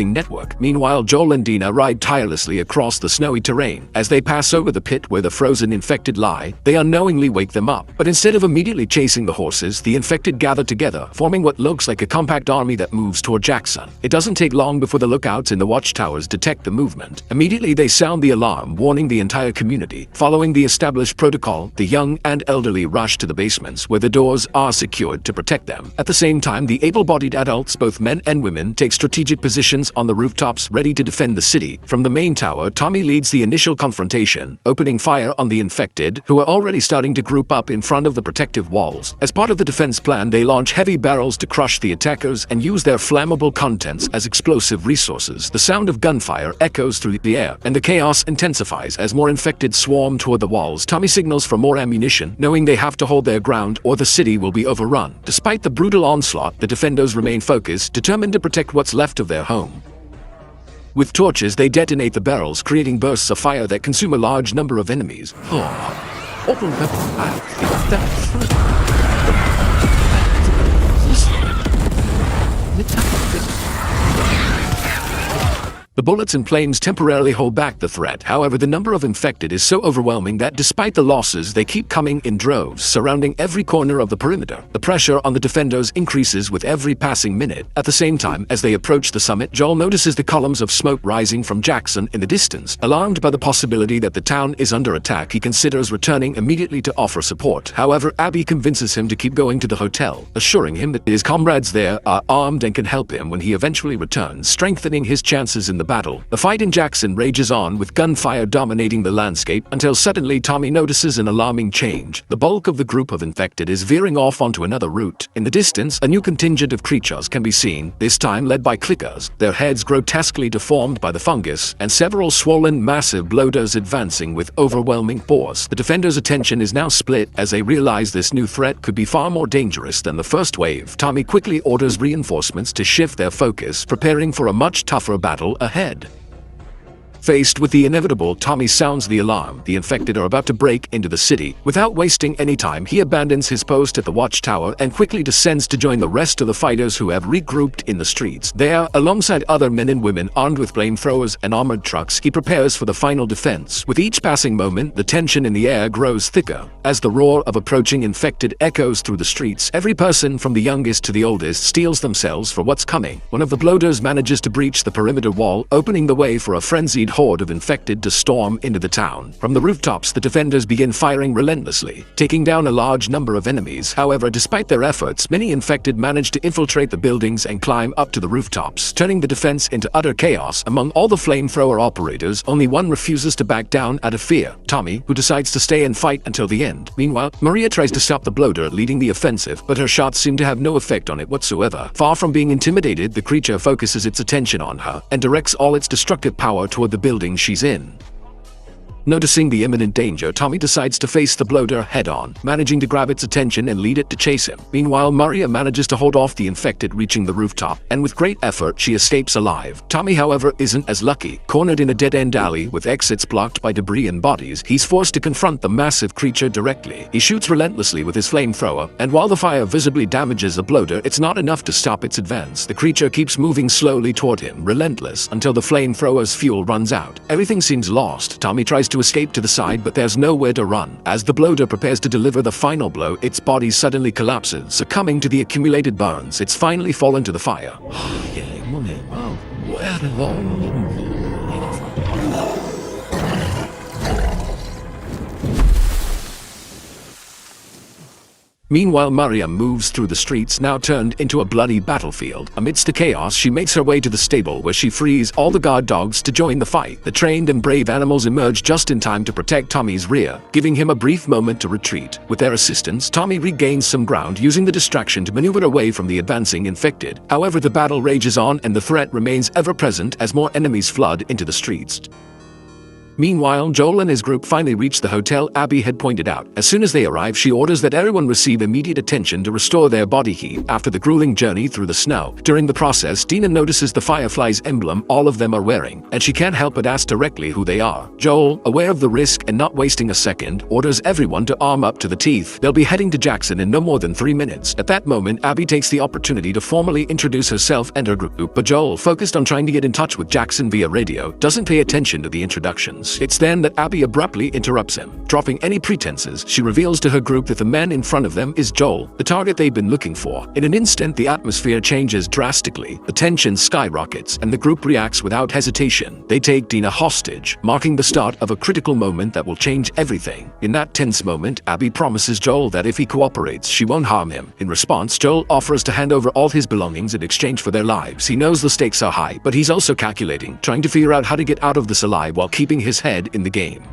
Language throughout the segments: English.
network. Meanwhile, Joel and Dina ride tirelessly across the snowy terrain. As they pass over the pit where the frozen infected lie, they unknowingly wake them up. But instead of immediately chasing the horses, the infected gather together, forming what looks like a compact army that moves toward Jackson. It doesn't take long before the lookouts in the watchtowers detect the movement. Immediately they sound the alarm, warning the entire community. Following the established protocol, the young and elderly rush to the basements where the doors are secured to protect them. At the same time, the able-bodied adults, both men and women, take strategic positions on the rooftops ready to defend the city. From the main tower, Tommy leads the initial confrontation, opening fire on the infected, who are already starting to group up in front of the protective walls. As part of the defense plan, they launch heavy barrels to crush the attackers and use their flammable contents as explosive resources. The sound of gunfire echoes through the air, and the chaos intensifies as more infected swarm toward the walls. Tommy signals for more ammunition, knowing they have to hold their ground or the city will be overrun. Despite the brutal onslaught, the defenders remain focused, determined to protect what's left of their home. With torches, they detonate the barrels, creating bursts of fire that consume a large number of enemies. The bullets and flames temporarily hold back the threat. However, the number of infected is so overwhelming that despite the losses, they keep coming in droves, surrounding every corner of the perimeter. The pressure on the defenders increases with every passing minute. At the same time, as they approach the summit, Joel notices the columns of smoke rising from Jackson in the distance. Alarmed by the possibility that the town is under attack, he considers returning immediately to offer support. However, Abby convinces him to keep going to the hotel, assuring him that his comrades there are armed and can help him when he eventually returns, strengthening his chances in the battle. The fight in Jackson rages on, with gunfire dominating the landscape, until suddenly Tommy notices an alarming change. The bulk of the group of infected is veering off onto another route. In the distance, a new contingent of creatures can be seen, this time led by clickers, their heads grotesquely deformed by the fungus, and several swollen, massive bloaters advancing with overwhelming force. The defenders' attention is now split as they realize this new threat could be far more dangerous than the first wave. Tommy quickly orders reinforcements to shift their focus, preparing for a much tougher battle ahead. Faced with the inevitable, Tommy sounds the alarm. The infected are about to break into the city. Without wasting any time, he abandons his post at the watchtower and quickly descends to join the rest of the fighters who have regrouped in the streets. There, alongside other men and women armed with flamethrowers and armored trucks, he prepares for the final defense. With each passing moment, the tension in the air grows thicker. As the roar of approaching infected echoes through the streets, every person from the youngest to the oldest steels themselves for what's coming. One of the bloaters manages to breach the perimeter wall, opening the way for a frenzied horde of infected to storm into the town. From the rooftops, the defenders begin firing relentlessly, taking down a large number of enemies. However, despite their efforts, many infected manage to infiltrate the buildings and climb up to the rooftops, turning the defense into utter chaos. Among all the flamethrower operators, only one refuses to back down out of fear: Tommy, who decides to stay and fight until the end. Meanwhile, Maria tries to stop the bloater leading the offensive, but her shots seem to have no effect on it whatsoever. Far from being intimidated, the creature focuses its attention on her and directs all its destructive power toward the building she's in. Noticing the imminent danger, Tommy decides to face the bloater head-on, managing to grab its attention and lead it to chase him. Meanwhile, Maria manages to hold off the infected reaching the rooftop, and with great effort, she escapes alive. Tommy, however, isn't as lucky. Cornered in a dead-end alley with exits blocked by debris and bodies, he's forced to confront the massive creature directly. He shoots relentlessly with his flamethrower, and while the fire visibly damages the bloater, it's not enough to stop its advance. The creature keeps moving slowly toward him, relentless, until the flamethrower's fuel runs out. Everything seems lost. Tommy tries to escape to the side, but there's nowhere to run. As the bloater prepares to deliver the final blow, its body suddenly collapses, succumbing to the accumulated burns. It's finally fallen to the fire. Meanwhile, Maria moves through the streets, now turned into a bloody battlefield. Amidst the chaos, she makes her way to the stable, where she frees all the guard dogs to join the fight. The trained and brave animals emerge just in time to protect Tommy's rear, giving him a brief moment to retreat. With their assistance, Tommy regains some ground, using the distraction to maneuver away from the advancing infected. However, the battle rages on, and the threat remains ever present as more enemies flood into the streets. Meanwhile, Joel and his group finally reach the hotel Abby had pointed out. As soon as they arrive, she orders that everyone receive immediate attention to restore their body heat after the grueling journey through the snow. During the process, Dina notices the Firefly's emblem all of them are wearing, and she can't help but ask directly who they are. Joel, aware of the risk and not wasting a second, orders everyone to arm up to the teeth. They'll be heading to Jackson in no more than 3 minutes. At that moment, Abby takes the opportunity to formally introduce herself and her group, but Joel, focused on trying to get in touch with Jackson via radio, doesn't pay attention to the introductions. It's then that Abby abruptly interrupts him. Dropping any pretenses, she reveals to her group that the man in front of them is Joel, the target they've been looking for. In an instant, the atmosphere changes drastically. The tension skyrockets, and the group reacts without hesitation. They take Dina hostage, marking the start of a critical moment that will change everything. In that tense moment, Abby promises Joel that if he cooperates, she won't harm him. In response, Joel offers to hand over all his belongings in exchange for their lives. He knows the stakes are high, but he's also calculating, trying to figure out how to get out of this alive while keeping his head in the game.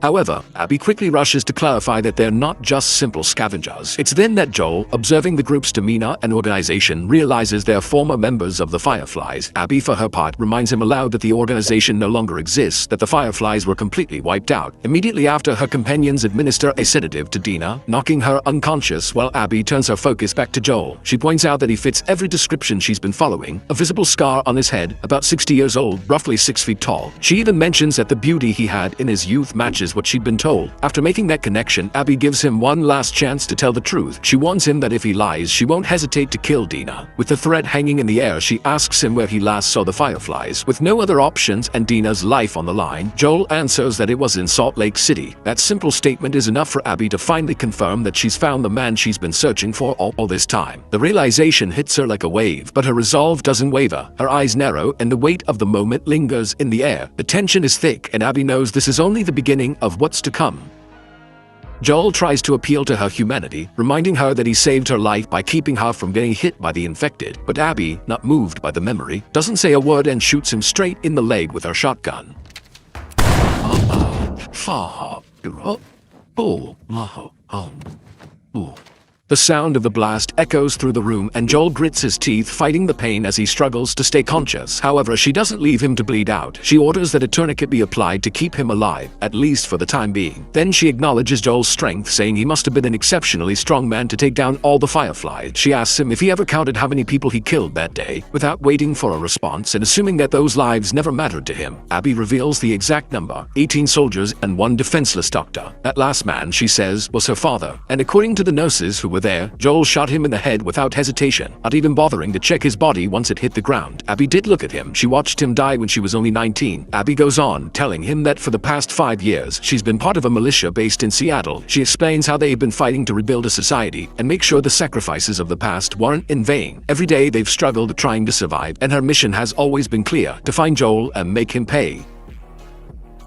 However, Abby quickly rushes to clarify that they're not just simple scavengers. It's then that Joel, observing the group's demeanor and organization, realizes they're former members of the Fireflies. Abby, for her part, reminds him aloud that the organization no longer exists, that the Fireflies were completely wiped out. Immediately after, her companions administer a sedative to Dina, knocking her unconscious while Abby turns her focus back to Joel. She points out that he fits every description she's been following: a visible scar on his head, about 60 years old, roughly 6 feet tall. She even mentions that the beauty he had in his youth matches what she'd been told. After making that connection, Abby gives him one last chance to tell the truth. She warns him that if he lies, she won't hesitate to kill Dina. With the threat hanging in the air, she asks him where he last saw the Fireflies. With no other options and Dina's life on the line, Joel answers that it was in Salt Lake City. That simple statement is enough for Abby to finally confirm that she's found the man she's been searching for all this time. The realization hits her like a wave, but her resolve doesn't waver. Her eyes narrow, and the weight of the moment lingers in the air. The tension is thick, and Abby knows this is only the beginning of what's to come. Joel tries to appeal to her humanity, reminding her that he saved her life by keeping her from getting hit by the infected, but Abby, not moved by the memory, doesn't say a word and shoots him straight in the leg with her shotgun. The sound of the blast echoes through the room, and Joel grits his teeth, fighting the pain as he struggles to stay conscious. However, she doesn't leave him to bleed out. She orders that a tourniquet be applied to keep him alive, at least for the time being. Then she acknowledges Joel's strength, saying he must have been an exceptionally strong man to take down all the Fireflies. She asks him if he ever counted how many people he killed that day. Without waiting for a response, and assuming that those lives never mattered to him, Abby reveals the exact number: 18 soldiers and 1 defenseless doctor. That last man, she says, was her father, and according to the nurses who were there, Joel shot him in the head without hesitation, not even bothering to check his body once it hit the ground. Abby did look at him. She watched him die when she was only 19. Abby goes on, telling him that for the past 5 years, she's been part of a militia based in Seattle. She explains how they've been fighting to rebuild a society and make sure the sacrifices of the past weren't in vain. Every day they've struggled trying to survive, and her mission has always been clear: to find Joel and make him pay.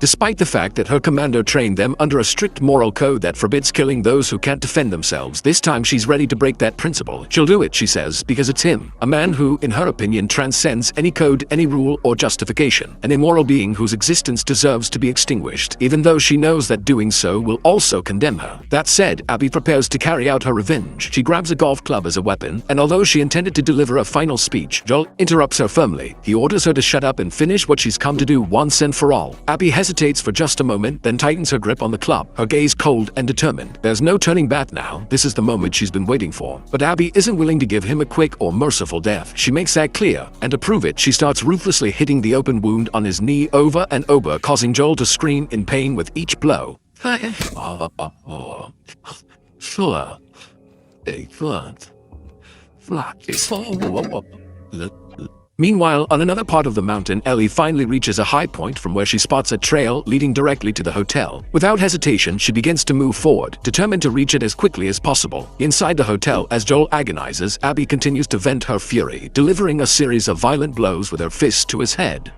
Despite the fact that her commander trained them under a strict moral code that forbids killing those who can't defend themselves, this time she's ready to break that principle. She'll do it, she says, because it's him, a man who, in her opinion, transcends any code, any rule, or justification, an immoral being whose existence deserves to be extinguished, even though she knows that doing so will also condemn her. That said, Abby prepares to carry out her revenge. She grabs a golf club as a weapon, and although she intended to deliver a final speech, Joel interrupts her firmly. He orders her to shut up and finish what she's come to do once and for all. Abby hesitates for just a moment, then tightens her grip on the club, her gaze cold and determined. There's no turning back now. This is the moment she's been waiting for. But Abby isn't willing to give him a quick or merciful death. She makes that clear, and to prove it, she starts ruthlessly hitting the open wound on his knee over and over, causing Joel to scream in pain with each blow. Meanwhile, on another part of the mountain, Ellie finally reaches a high point from where she spots a trail leading directly to the hotel. Without hesitation, she begins to move forward, determined to reach it as quickly as possible. Inside the hotel, as Joel agonizes, Abby continues to vent her fury, delivering a series of violent blows with her fist to his head.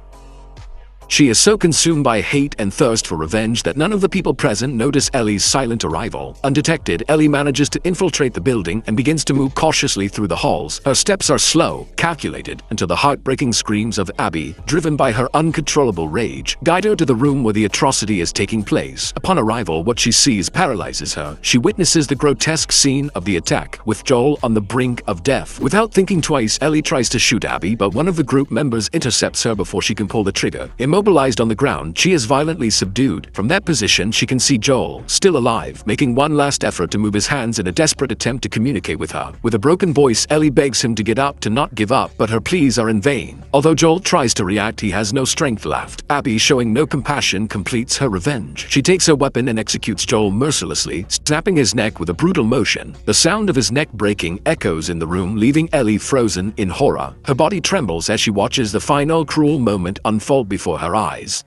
She is so consumed by hate and thirst for revenge that none of the people present notice Ellie's silent arrival. Undetected, Ellie manages to infiltrate the building and begins to move cautiously through the halls. Her steps are slow, calculated, until the heartbreaking screams of Abby, driven by her uncontrollable rage, guide her to the room where the atrocity is taking place. Upon arrival, what she sees paralyzes her. She witnesses the grotesque scene of the attack, with Joel on the brink of death. Without thinking twice, Ellie tries to shoot Abby, but one of the group members intercepts her before she can pull the trigger. Immobilized on the ground, she is violently subdued. From that position, she can see Joel, still alive, making one last effort to move his hands in a desperate attempt to communicate with her. With a broken voice, Ellie begs him to get up, to not give up, but her pleas are in vain. Although Joel tries to react, he has no strength left. Abby, showing no compassion, completes her revenge. She takes her weapon and executes Joel mercilessly, snapping his neck with a brutal motion. The sound of his neck breaking echoes in the room, leaving Ellie frozen in horror. Her body trembles as she watches the final cruel moment unfold before her eyes.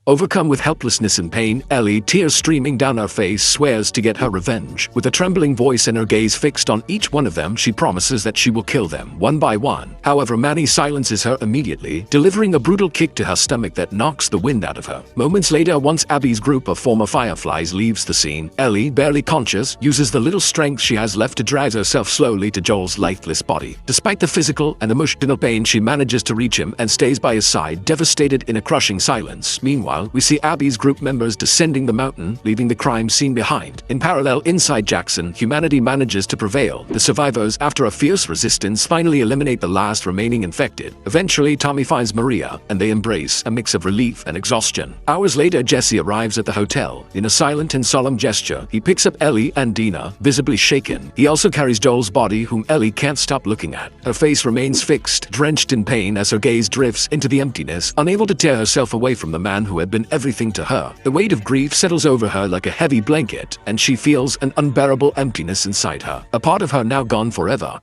Overcome with helplessness and pain, Ellie, tears streaming down her face, swears to get her revenge. With a trembling voice and her gaze fixed on each one of them, she promises that she will kill them, one by one. However, Manny silences her immediately, delivering a brutal kick to her stomach that knocks the wind out of her. Moments later, once Abby's group of former Fireflies leaves the scene, Ellie, barely conscious, uses the little strength she has left to drag herself slowly to Joel's lifeless body. Despite the physical and emotional pain, she manages to reach him and stays by his side, devastated in a crushing silence. Meanwhile, we see Abby's group members descending the mountain, leaving the crime scene behind. In parallel, inside Jackson, humanity manages to prevail. The survivors, after a fierce resistance, finally eliminate the last remaining infected. Eventually, Tommy finds Maria, and they embrace, a mix of relief and exhaustion. Hours later, Jesse arrives at the hotel. In a silent and solemn gesture, he picks up Ellie and Dina, visibly shaken. He also carries Joel's body, whom Ellie can't stop looking at. Her face remains fixed, drenched in pain as her gaze drifts into the emptiness, unable to tear herself away from the man who had been everything to her. The weight of grief settles over her like a heavy blanket, and she feels an unbearable emptiness inside her, a part of her now gone forever.